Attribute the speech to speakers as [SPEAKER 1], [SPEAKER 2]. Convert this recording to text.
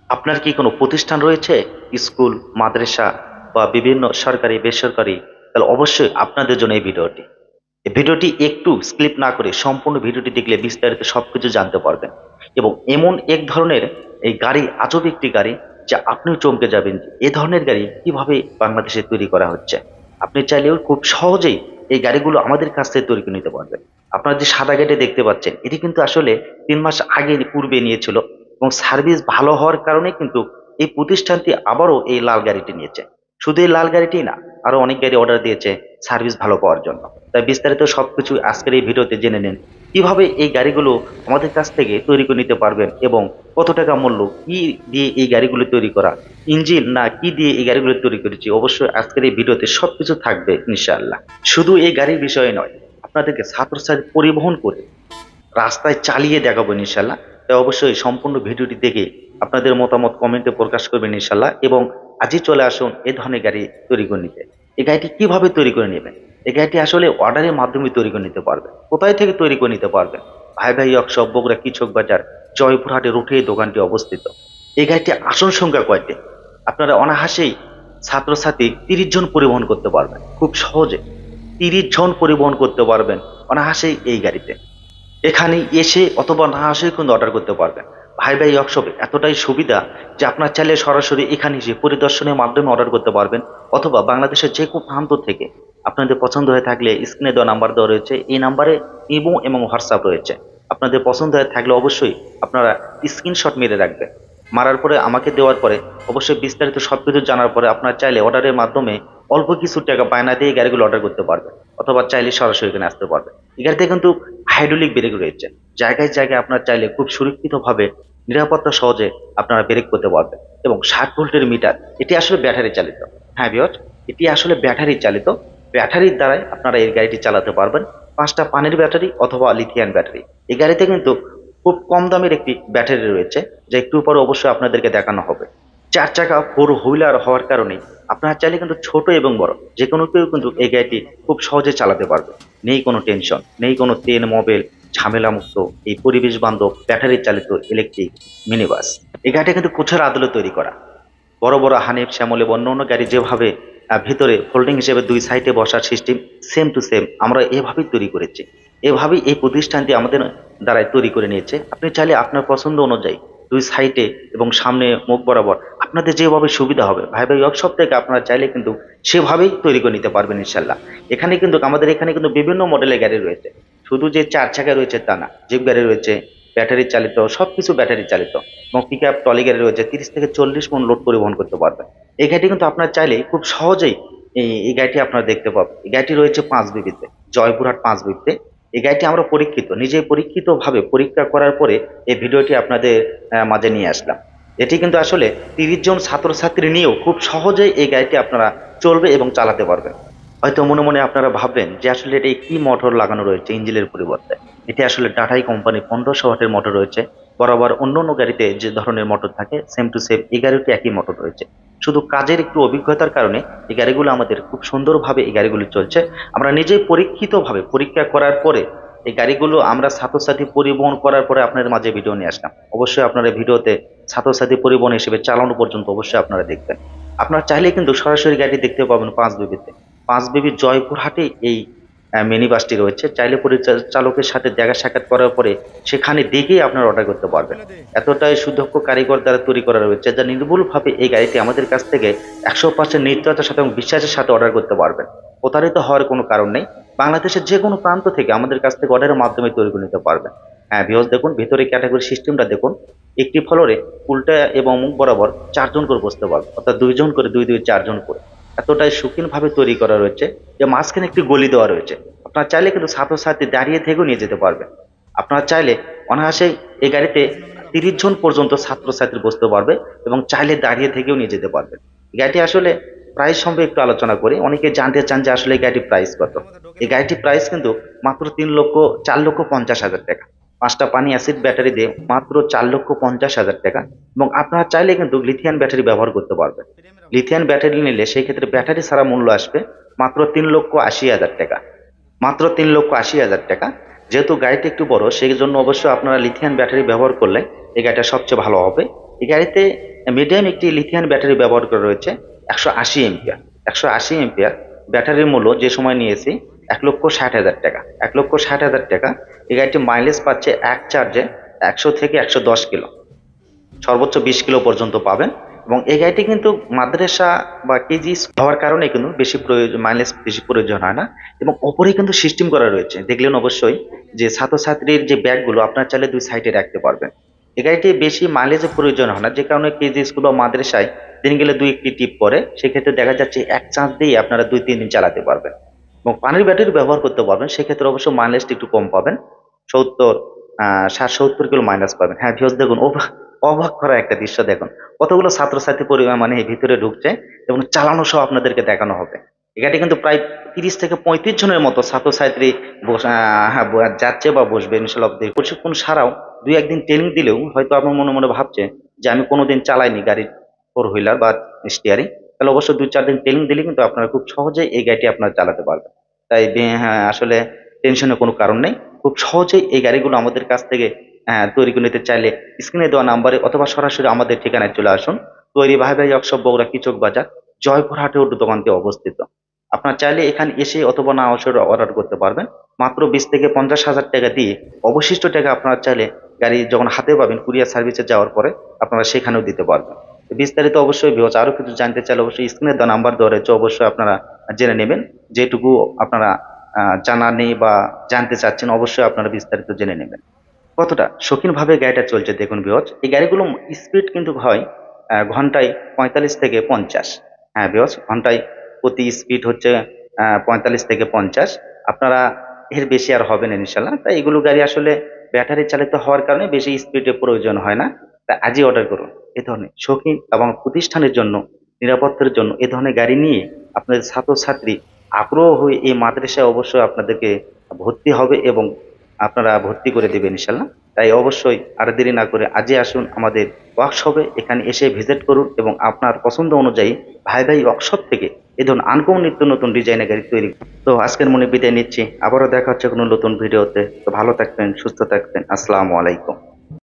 [SPEAKER 1] আপনার কি কোনো প্রতিষ্ঠান রয়েছে, স্কুল, মাদ্রাসা বা বিভিন্ন সরকারি বেসরকারি? তাহলে অবশ্যই আপনাদের জন্য এই ভিডিওটি। এই ভিডিওটি একটু স্কিপ না করে সম্পূর্ণ ভিডিওটি দেখলে বিস্তারিত সবকিছু জানতে পারবেন। এবং এমন এক ধরনের এই গাড়ি, আজব একটি গাড়ি, যা আপনিও চমকে যাবেন যে এ ধরনের গাড়ি কিভাবে বাংলাদেশে তৈরি করা হচ্ছে। আপনি চাইলেও খুব সহজেই এই গাড়িগুলো আমাদের কাছ থেকে তৈরি করে নিতে পারবেন। আপনারা যে সাদা গাড়ি দেখতে পাচ্ছেন, এটি কিন্তু আসলে 3 মাস আগে পূর্বে নিয়েছিল, এবং সার্ভিস ভালো হওয়ার কারণে কিন্তু এই প্রতিষ্ঠানটি আবারও এই লাল গাড়িটি নিয়েছে। শুধু এই লাল গাড়িটি না, আরো অনেক গাড়ি অর্ডার দিয়েছে সার্ভিস ভালো পাওয়ার জন্য। তাই বিস্তারিত সবকিছু আজকের এই ভিডিওতে জেনে নিন। কিভাবে এই গাড়িগুলো আমাদের কাছ থেকে তৈরি করে নিতে পারবেন, এবং কত টাকা মূল্য, কি দিয়ে এই গাড়িগুলো তৈরি করা, ইঞ্জিন না কি দিয়ে এই গাড়িগুলো তৈরি করেছি, অবশ্যই আজকের এই ভিডিওতে সবকিছু থাকবে ইনশাআল্লাহ। শুধু এই গাড়ির বিষয়ে নয়, আপনাদেরকে ছাত্রছাত্রী পরিবহন করে রাস্তায় চালিয়ে দেখাবো ইনশাল্লাহ। তাই অবশ্যই সম্পূর্ণ ভিডিওটি দেখে আপনাদের মতামত কমেন্টে প্রকাশ করবেন ইনশাল্লাহ। এবং আজই চলে আসুন এই ধরনের গাড়ি তৈরি করে নিতে। এই গাড়িটি কিভাবে তৈরি করে নেবেন? এই গাড়িটি আসলে অর্ডারের মাধ্যমে তৈরি করে নিতে পারবেন। কোথায় থেকে তৈরি করে নিতে পারবেন? ভাই ভাই ওয়ার্কশপ, বগুড়া কৃষক বাজার, জয়পুরহাটে রুটে এই দোকানটি অবস্থিত। এই গাড়িটি আসন সংখ্যা কয়টি? আপনারা অনায়াসেই ছাত্রছাত্রী 30 জন পরিবহন করতে পারবেন খুব সহজে। 30 জন পরিবহন করতে পারবেন অনায়াসেই এই গাড়িতে। এখানে এসে অথবা না আসে কিন্তু অর্ডার করতে পারবেন। ভাই ভাই ওয়ার্কশপে এতটাই সুবিধা যে আপনার চাইলে সরাসরি এখানে এসে পরিদর্শনের মাধ্যমে অর্ডার করতে পারবেন, অথবা বাংলাদেশের যে কোনো প্রান্ত থেকে আপনাদের পছন্দ হয়ে থাকলে স্ক্রিনে দেওয়া নাম্বার দেওয়া রয়েছে, এই নাম্বারে ইমো এবং হোয়াটসঅ্যাপ রয়েছে। আপনাদের পছন্দ হয়ে থাকলে অবশ্যই আপনারা স্ক্রিনশট মেরে রাখবেন। মারার পরে আমাকে দেওয়ার পরে অবশ্যই বিস্তারিত সবকিছু জানার পরে আপনার চাইলে অর্ডারের মাধ্যমে অল্প কিছু টাকা বায়না দিয়ে এই গাড়িগুলো অর্ডার করতে পারবেন, অথবা চাইলে সরাসরি এখানে আসতে পারবেন। এই গাড়িতে কিন্তু হাইড্রোলিক ব্রেক রয়েছে। জায়গায় জায়গায় আপনার চাইলে খুব সুরক্ষিতভাবে নিরাপত্তা সহজে আপনারা ব্রেক করতে পারবেন। এবং 60 ভোল্টের মিটার, এটি আসলে ব্যাটারি চালিত। হ্যাঁ ভিউয়ার্স, এটি আসলে ব্যাটারি চালিত। ব্যাটারির দ্বারাই আপনারা এই গাড়িটি চালাতে পারবেন। 5টা পানির ব্যাটারি অথবা লিথিয়াম ব্যাটারি। এই গাড়িতে কিন্তু খুব কম দামের একটি ব্যাটারি রয়েছে, যা একটু পরে অবশ্যই আপনাদেরকে দেখানো হবে। 4 চাকা 4 হুইলার হওয়ার কারণে আপনারা চাইলে কিন্তু ছোট এবং বড় যে কোনো কেউ কিন্তু এই গাড়িটি খুব সহজে চালাতে পারবে। নেই কোনো টেনশন, নেই কোনো তেল মোবিল ঝামেলা মুক্ত এই পরিবেশ বান্ধব ব্যাটারি চালিত ইলেকট্রিক মিনি বাস। এই গাড়িটা কিন্তু কোঠের আদলে তৈরি করা। বড় বড় হানিফ, শ্যামল এবং অন্য অন্য গাড়ি যেভাবে ভিতরে ফোল্ডিং হিসেবে 2 সাইডে বসার সিস্টেম, সেম টু সেম আমরা এভাবেই তৈরি করেছি। এভাবেই এই প্রতিষ্ঠানটি আমাদের দ্বারাই তৈরি করে নিয়েছে। আপনি চাইলে আপনার পছন্দ অনুযায়ী 2 সাইডে এবং সামনে মুখ বরাবর আপনাদের যেভাবে সুবিধা হবে, ভাই ভাই ওয়ার্কশপ থেকে আপনারা চাইলে কিন্তু সেভাবেই তৈরি করে নিতে পারবেন ইনশাল্লাহ। এখানে কিন্তু আমাদের এখানে কিন্তু বিভিন্ন মডেলের গাড়ি রয়েছে। শুধু যে 4 চাকা রয়েছে তা না, জিপ গাড়ি রয়েছে, ব্যাটারি চালিত, সবকিছু ব্যাটারি চালিত। এবং পিক আপ ট্রলি গাড়ি রয়েছে, 30 থেকে 40 মন লোড পরিবহন করতে পারবেন। এই গাড়িটি কিন্তু আপনার চাইলে খুব সহজেই এই গাড়িটি আপনারা দেখতে পাবেন। এই গাড়িটি রয়েছে 5 বিবিতে, জয়পুরহাট 5 বিবিতে। এই গাড়িটি আমরা পরীক্ষিত, নিজে পরীক্ষিত ভাবে পরীক্ষা করার পরে এই ভিডিওটি আপনাদের মাঝে নিয়ে আসলাম। এটি কিন্তু আসলে 30 জন ছাত্রছাত্রী নিয়েও খুব সহজেই এই গাড়িটি আপনারা চলবে এবং চালাতে পারবেন। হয়তো মনে মনে আপনারা ভাববেন যে আসলে এটা কি মোটর লাগানো রয়েছে ইঞ্জিনের পরিবর্তে। এটি আসলে টাটাই কোম্পানি 1500 ওয়াটের মোটর রয়েছে। বরাবর অন্য অন্য গাড়িতে যে ধরনের মোটর থাকে সেম টু সেম এই গাড়িটি একই মোটর রয়েছে। শুধু কাজের একটু অভিজ্ঞতার কারণে এই গাড়িগুলো আমাদের খুব সুন্দরভাবে এই গাড়িগুলো চলছে। আমরা নিজেই পরীক্ষিতভাবে পরীক্ষা করার পরে এই গাড়িগুলো আমরা ছাত্রছাত্রী পরিবহন করার পরে আপনাদের মাঝে ভিডিও নিয়ে আসলাম। অবশ্যই আপনারা ভিডিওতে ছাত্রছাত্রী পরিবহন হিসেবে চালানো পর্যন্ত অবশ্যই আপনারা দেখবেন। আপনারা চাইলে কিন্তু সরাসরি গাড়ি দেখতে পাবেন 5 বিবিতে। 5 বিবি জয়পুরহাটে এই মিনি বাসটি রয়েছে। চাইলে পরিচালকের সাথে দেখা সাক্ষাৎ করার পরে সেখানে দেখেই আপনারা অর্ডার করতে পারবেন। এতটাই সুদক্ষ কারিগর দ্বারা তৈরি করা রয়েছে, যা নির্ভুলভাবে এই গাড়িটি আমাদের কাছ থেকে 100% নিশ্চয়তার সাথে এবং বিশ্বাসের সাথে অর্ডার করতে পারবেন। প্রতারিত হওয়ার কোনো কারণ নেই। বাংলাদেশের যে কোনো প্রান্ত থেকে আমাদের কাছ থেকে অর্ডারের মাধ্যমে তৈরি করে নিতে পারবেন। হ্যাঁ ভিউয়ার্স, দেখুন ভিতরে ক্যাটাগরি সিস্টেমটা দেখুন। একটি ফ্লোরে উল্টা এবং মুখ বরাবর 4 জন করে বসতে পারবে, অর্থাৎ 2 জন করে, 2 2 4 জন করে। এতটাই শৌখিন ভাবে তৈরি করা রয়েছে যে মাঝখানে একটি গলি দেওয়া রয়েছে। আপনারা চাইলে কিন্তু ছাত্রছাত্রী দাঁড়িয়ে থেকেও নিয়ে যেতে পারবেন। আপনারা চাইলে অনায়াসে এই গাড়িতে 30 জন পর্যন্ত ছাত্রছাত্রী বসতে পারবে, এবং চাইলে দাঁড়িয়ে থেকেও নিয়ে যেতে পারবেন। এই গাড়িটি আসলে প্রাইস সম্পর্কে একটু আলোচনা করি। অনেকে জানতে চান যে আসলে এই গাড়িটির প্রাইস কত। এই গাড়িটির প্রাইস কিন্তু মাত্র 4,50,000 টাকা। 5টা পানি অ্যাসিড ব্যাটারি দিয়ে মাত্র 4,50,000 টাকা। এবং আপনারা চাইলে কিন্তু লিথিয়াম ব্যাটারি ব্যবহার করতে পারবেন। লিথিয়াম ব্যাটারি নিলে সেই ক্ষেত্রে ব্যাটারি ছাড়া মূল্য আসবে মাত্র 3,80,000 টাকা। মাত্র 3,80,000 টাকা। যেহেতু গাড়িটা একটু বড়, সেই জন্য অবশ্যই আপনারা লিথিয়াম ব্যাটারি ব্যবহার করলে এই গাড়িটা সবচেয়ে ভালো হবে। এই গাড়িতে মিডিয়াম একটি লিথিয়াম ব্যাটারি ব্যবহার করা রয়েছে 180 এম্পিয়ার। 180 এম্পিয়ার ব্যাটারির মূল্য যে সময় নিয়েছি 1,60,000 টাকা। 1,60,000 টাকা। এই গাড়িটি মাইলেজ পাচ্ছে এক চার্জে 100 থেকে 110 কিলো, সর্বোচ্চ 20 কিলো পর্যন্ত পাবেন। এবং এই গাড়িটি কিন্তু মাদ্রাসা বা কেজি হওয়ার কারণে কিন্তু বেশি প্রয়োজন, মাইলেজ বেশি প্রয়োজন হয় না। এবং ওপরে কিন্তু সিস্টেম করা রয়েছে, দেখলেন অবশ্যই, যে ছাত্রছাত্রীর যে ব্যাগগুলো আপনার চাইলে দুই সাইডে রাখতে পারবেন। এই গাড়িটি বেশি মাইলেজের প্রয়োজন হয় না, যে কারণে কেজি স্কুল বা মাদ্রাসায় দিন গেলে দুই একটি টিপ পরে, সেক্ষেত্রে দেখা যাচ্ছে এক চার্জ দিয়ে আপনারা 2-3 দিন চালাতে পারবেন। এবং পানির ব্যাটারি ব্যবহার করতে পারবেন, সেক্ষেত্রে অবশ্য মাইলেজটা একটু কম পাবেন, 60-70 কিলো মাইনাস পাবেন। হ্যাঁ ভিউজ, দেখুন অবাক করা একটা দৃশ্য দেখুন, কতগুলো ছাত্রছাত্রী পরিমাণ মানে এই ভিতরে ঢুকছে এবং চালানো সহ আপনাদেরকে দেখানো হবে। এই গাড়িটি কিন্তু প্রায় 30 থেকে 35 জনের মতো ছাত্রছাত্রী যাচ্ছে বা বসবে ইনশাল্লাহ। প্রশিক্ষণ ছাড়াও 2-1 দিন ট্রেনিং দিলেও হয়তো আপনার মনে মনে ভাবছে যে আমি কোনোদিন চালাইনি গাড়ির 4 হুইলার বা স্টিয়ারিং, তাহলে অবশ্যই 2-4 দিন ট্রেনিং দিলে কিন্তু আপনারা খুব সহজেই এই গাড়িটি আপনারা চালাতে পারবেন। তাই হ্যাঁ, আসলে টেনশনের কোনো কারণ নেই। খুব সহজেই এই গাড়িগুলো আমাদের কাছ থেকে তৈরি করে নিতে চাইলে স্ক্রিনে দেওয়া নাম্বারে অথবা সরাসরি আমাদের ঠিকানায় চলে আসুন। তৈরি ভাই ভাই ওয়ার্কশপ, বগুড়া কিচক বাজার, জয়পুরহাটে দোকানটি অবস্থিত। আপনার চাইলে এখানে এসে অথবা না এসে অর্ডার করতে পারবেন। মাত্র 20 থেকে 50 হাজার টাকা দিয়ে অবশিষ্ট টাকা আপনারা চাইলে গাড়ি যখন হাতে পাবেন কুরিয়ার সার্ভিসে যাওয়ার পরে আপনারা সেখানেও দিতে পারবেন। তো বিস্তারিত অবশ্যই ভিউয়ার্স, আরো কিছু জানতে চাইলে অবশ্যই স্ক্রিনে দেওয়া নাম্বার দেওয়া রয়েছে, অবশ্যই আপনারা জেনে নেবেন। যেটুকু আপনারা জানা নেই বা জানতে চাচ্ছেন, অবশ্যই আপনারা বিস্তারিত জেনে নেবেন। কতটা শৌখিনভাবে গাড়িটা চলছে দেখুন ভিউয়ার্স। এই গাড়িগুলো স্পিড কিন্তু হয় ঘন্টায় 45 থেকে 50। হ্যাঁ ভিউয়ার্স, ঘন্টায় প্রতি স্পিড হচ্ছে 45 থেকে 50। আপনারা এর বেশি আর হবে না ইনশাল্লাহ। তাই এগুলো গাড়ি আসলে ব্যাটারি চালিত হওয়ার কারণে বেশি স্পিডের প্রয়োজন হয় না। তাই আজই অর্ডার করুন। এ ধরনের শৌখিন এবং প্রতিষ্ঠানের জন্য, নিরাপত্তার জন্য এ ধরনের গাড়ি নিয়ে আপনাদের ছাত্রছাত্রী আগ্রহ হয়ে এই মাদ্রাসায় অবশ্যই আপনাদেরকে ভর্তি হবে এবং আপনারা ভর্তি করে দেবেন ইনশাল্লাহ। তাই অবশ্যই আর দেরি না করে আজই আসুন আমাদের ওয়ার্কশপে, এখানে এসে ভিজিট করুন এবং আপনার পছন্দ অনুযায়ী ভাই ভাই ওয়ার্কশপ থেকে এই ধরুন আনকমন নিত্য নতুন ডিজাইনের গাড়ি তৈরি করুন। তো আজকের মনে বিদায় নিচ্ছি, আবারও দেখা হচ্ছে কোনো নতুন ভিডিওতে। তো ভালো থাকবেন, সুস্থ থাকবেন, আসসালামু আলাইকুম।